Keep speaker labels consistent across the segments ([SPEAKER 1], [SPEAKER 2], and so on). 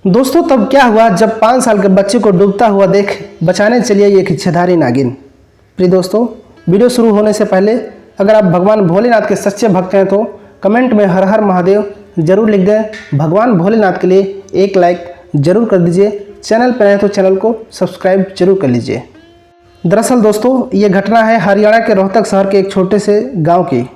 [SPEAKER 1] दोस्तों तब क्या हुआ जब 5 साल के बच्चे को डूबता हुआ देख बचाने चली आई एक इच्छाधारी नागिन। प्रिय दोस्तों, वीडियो शुरू होने से पहले अगर आप भगवान भोलेनाथ के सच्चे भक्त हैं तो कमेंट में हर हर महादेव जरूर लिख दें। भगवान भोलेनाथ के लिए एक लाइक जरूर कर दीजिए। चैनल पर आए तो चैनल को सब्सक्राइब जरूर कर लीजिए। दरअसल दोस्तों ये घटना है हरियाणा के रोहतक शहर के एक छोटे से गाँव की।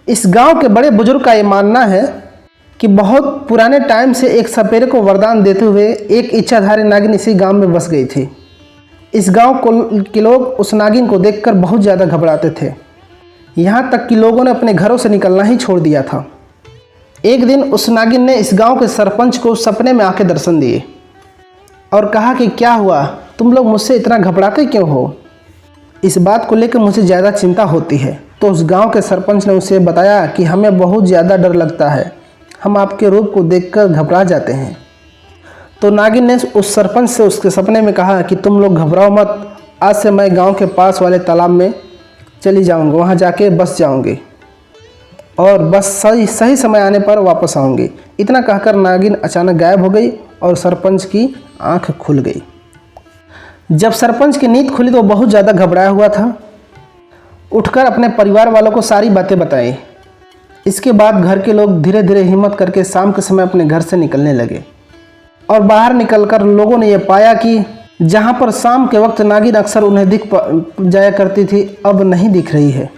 [SPEAKER 1] इस गाँव के बड़े बुजुर्ग का ये मानना है कि बहुत पुराने टाइम से एक सपेरे को वरदान देते हुए एक इच्छाधारी नागिन इसी गांव में बस गई थी। इस गांव के लोग उस नागिन को देखकर बहुत ज़्यादा घबराते थे, यहाँ तक कि लोगों ने अपने घरों से निकलना ही छोड़ दिया था। एक दिन उस नागिन ने इस गांव के सरपंच को सपने में आके दर्शन दिए और कहा कि क्या हुआ, तुम लोग मुझसे इतना घबराते क्यों हो? इस बात को लेकर मुझे ज़्यादा चिंता होती है। तो उस गाँव के सरपंच ने उसे बताया कि हमें बहुत ज़्यादा डर लगता है, हम आपके रूप को देखकर घबरा जाते हैं। तो नागिन ने उस सरपंच से उसके सपने में कहा कि तुम लोग घबराओ मत, आज से मैं गांव के पास वाले तालाब में चली जाऊंगी, वहां जाके बस जाऊंगी और बस सही समय आने पर वापस आऊंगी। इतना कहकर नागिन अचानक गायब हो गई और सरपंच की आंख खुल गई। जब सरपंच की नींद खुली तो बहुत ज़्यादा घबराया हुआ था। उठकर अपने परिवार वालों को सारी बातें बताई। इसके बाद घर के लोग धीरे धीरे हिम्मत करके शाम के समय अपने घर से निकलने लगे और बाहर निकलकर लोगों ने यह पाया कि जहां पर शाम के वक्त नागिन अक्सर उन्हें दिख जाया करती थी, अब नहीं दिख रही है।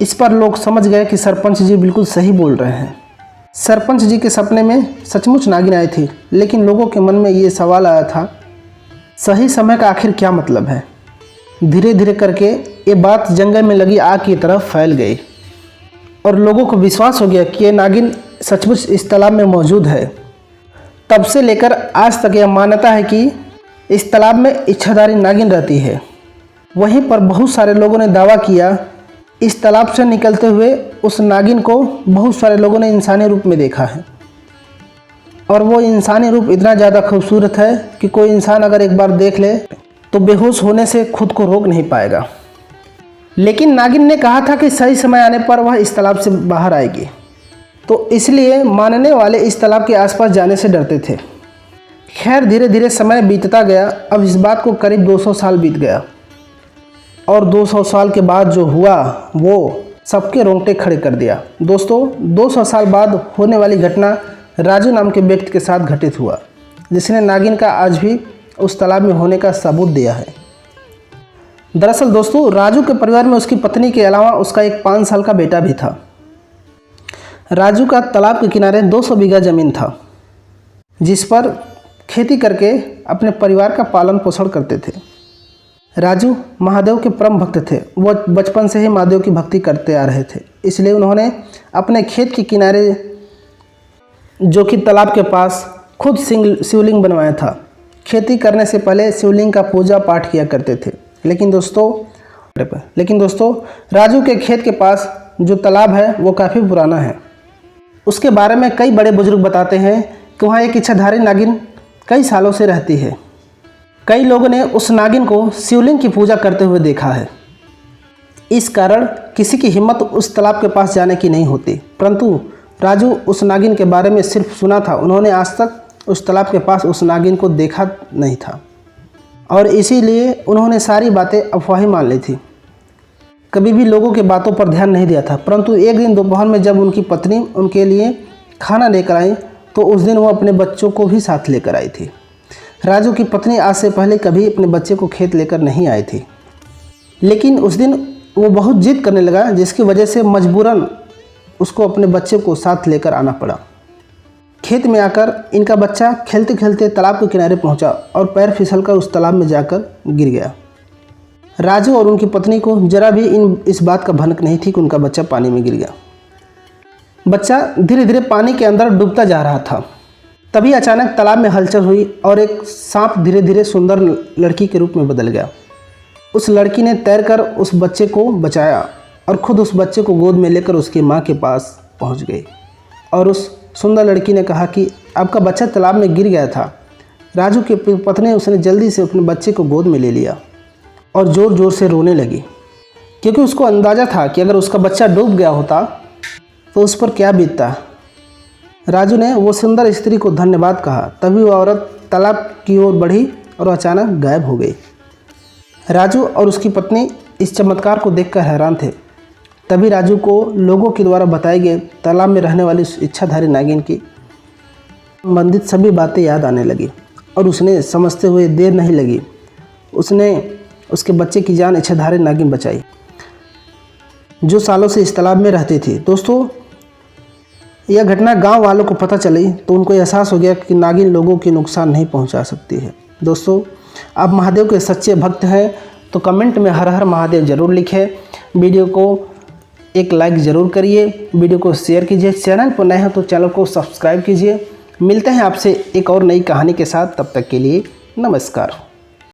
[SPEAKER 1] इस पर लोग समझ गए कि सरपंच जी बिल्कुल सही बोल रहे हैं। सरपंच जी के सपने में सचमुच नागिन आई थी, लेकिन लोगों के मन में ये सवाल आया था, सही समय का आखिर क्या मतलब है? धीरे धीरे करके ये बात जंगल में लगी आग की तरफ फैल गई और लोगों को विश्वास हो गया कि ये नागिन सचमुच इस तालाब में मौजूद है। तब से लेकर आज तक यह मान्यता है कि इस तालाब में इच्छाधारी नागिन रहती है। वहीं पर बहुत सारे लोगों ने दावा किया इस तालाब से निकलते हुए उस नागिन को बहुत सारे लोगों ने इंसानी रूप में देखा है और वो इंसानी रूप इतना ज़्यादा खूबसूरत है कि कोई इंसान अगर एक बार देख ले तो बेहोश होने से खुद को रोक नहीं पाएगा। लेकिन नागिन ने कहा था कि सही समय आने पर वह इस तालाब से बाहर आएगी, तो इसलिए मानने वाले इस तालाब के आसपास जाने से डरते थे। खैर धीरे धीरे समय बीतता गया। अब इस बात को करीब 200 साल बीत गया और 200 साल के बाद जो हुआ वो सबके रोंगटे खड़े कर दिया। दोस्तों 200 साल बाद होने वाली घटना राजू नाम के व्यक्ति के साथ घटित हुआ, जिसने नागिन का आज भी उस तालाब में होने का सबूत दिया है। दरअसल दोस्तों राजू के परिवार में उसकी पत्नी के अलावा उसका एक 5 साल का बेटा भी था। राजू का तालाब के किनारे 200 बीघा ज़मीन था, जिस पर खेती करके अपने परिवार का पालन पोषण करते थे। राजू महादेव के परम भक्त थे। वो बचपन से ही महादेव की भक्ति करते आ रहे थे, इसलिए उन्होंने अपने खेत के किनारे जो कि तालाब के पास खुद शिवलिंग बनवाया था। खेती करने से पहले शिवलिंग का पूजा पाठ किया करते थे। लेकिन दोस्तों राजू के खेत के पास जो तालाब है वो काफ़ी पुराना है। उसके बारे में कई बड़े बुजुर्ग बताते हैं कि वहाँ एक इच्छाधारी नागिन कई सालों से रहती है। कई लोगों ने उस नागिन को शिवलिंग की पूजा करते हुए देखा है। इस कारण किसी की हिम्मत उस तालाब के पास जाने की नहीं होती, परंतु राजू उस नागिन के बारे में सिर्फ सुना था। उन्होंने आज तक उस तालाब के पास उस नागिन को देखा नहीं था और इसीलिए उन्होंने सारी बातें अफवाही मान ली थी, कभी भी लोगों के बातों पर ध्यान नहीं दिया था। परंतु एक दिन दोपहर में जब उनकी पत्नी उनके लिए खाना लेकर आई तो उस दिन वो अपने बच्चों को भी साथ लेकर आई थी। राजू की पत्नी आज से पहले कभी अपने बच्चे को खेत लेकर नहीं आई थी, लेकिन उस दिन वो बहुत जिद करने लगा, जिसकी वजह से मजबूरन उसको अपने बच्चे को साथ लेकर आना पड़ा। खेत में आकर इनका बच्चा खेलते खेलते तालाब के किनारे पहुंचा और पैर फिसलकर उस तालाब में जाकर गिर गया। राजू और उनकी पत्नी को जरा भी इस बात का भनक नहीं थी कि उनका बच्चा पानी में गिर गया। बच्चा धीरे धीरे पानी के अंदर डूबता जा रहा था। तभी अचानक तालाब में हलचल हुई और एक सांप धीरे धीरे सुंदर लड़की के रूप में बदल गया। उस लड़की ने तैरकर उस बच्चे को बचाया और खुद उस बच्चे को गोद में लेकर उसकी माँ के पास पहुँच गई और उस सुंदर लड़की ने कहा कि आपका बच्चा तालाब में गिर गया था। राजू की पत्नी उसने जल्दी से अपने बच्चे को गोद में ले लिया और ज़ोर ज़ोर से रोने लगी, क्योंकि उसको अंदाज़ा था कि अगर उसका बच्चा डूब गया होता तो उस पर क्या बीतता। राजू ने वो सुंदर स्त्री को धन्यवाद कहा। तभी वो औरत तालाब की ओर बढ़ी और अचानक गायब हो गई। राजू और उसकी पत्नी इस चमत्कार को देखकर हैरान थे। तभी राजू को लोगों के द्वारा बताए गए तालाब में रहने वाली उस इच्छाधारी नागिन की संबंधित सभी बातें याद आने लगी और उसने समझते हुए देर नहीं लगी, उसने उसके बच्चे की जान इच्छाधारी नागिन बचाई, जो सालों से इस तालाब में रहती थी। दोस्तों, यह घटना गांव वालों को पता चली तो उनको एहसास हो गया कि नागिन लोगों की नुकसान नहीं पहुंचा सकती है। दोस्तों, आप महादेव के सच्चे भक्त हैं तो कमेंट में हर हर महादेव ज़रूर लिखें। वीडियो को एक लाइक ज़रूर करिए, वीडियो को शेयर कीजिए, चैनल पर नए हैं तो चैनल को सब्सक्राइब कीजिए। मिलते हैं आपसे एक और नई कहानी के साथ, तब तक के लिए नमस्कार।